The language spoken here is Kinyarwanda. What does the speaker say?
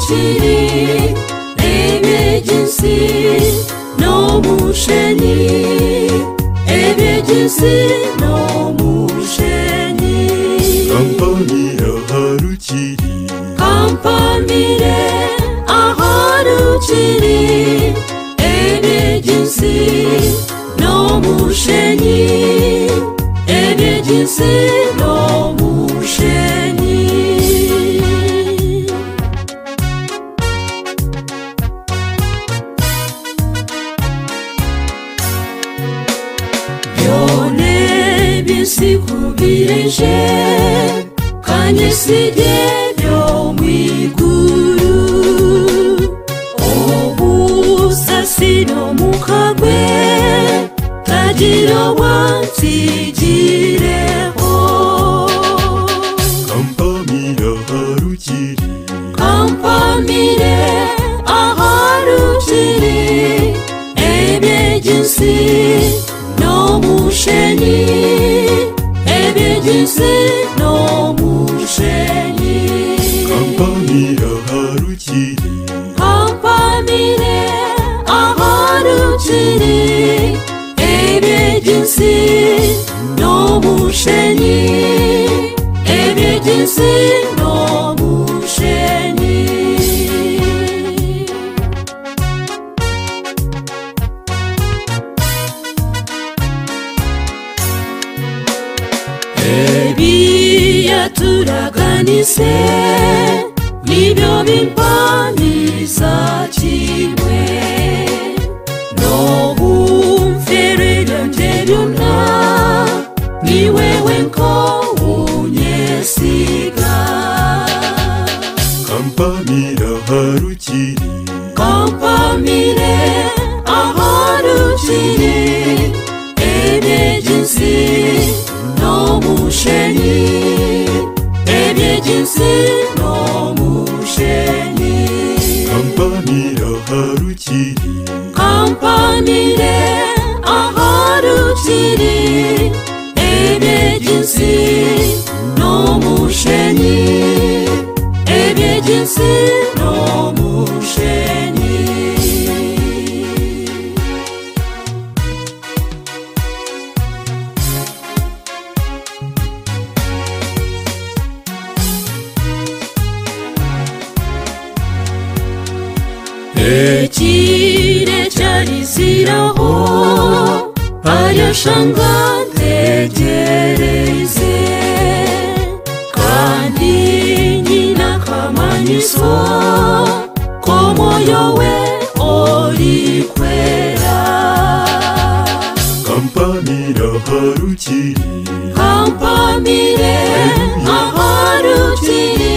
harukiri eby'ensi n'omushenyi eby'ensi n'omushenyi Kampamira harukiri kampamire aharukiri eby'ensi n'omushenyi eby'ensi n'omushenyi byone bisikubirije kanyesige byo mwiguru obusasi n'omukagwe tagira wansigireho Kampamira harukiri kampamire aharukiri eby'ensi n'omushenyi eby'ensi n'omushenyi Kampamira harukiri kampamire aharukiri eby'ensi n'omushenyi eby'ensi n'omushenyi ebyaturaganise nibyo bimpaniza kimwe n'obumfereryange byonna ni wewe nko unyesiga Kampamira harukiri kampamire aharukiri eby'ensi n'omushenyi eby'ensi n'omushenyi Kampamira harukiri kampamire aharukiri eby'ensi n'omushenyi eby'ensi n'omushenyi ekire kyariziraho ayashanga ntegereze kandi nyina kamanyiso k'omwoyo we orikwera Kampamira harukiri kampamire aharukiri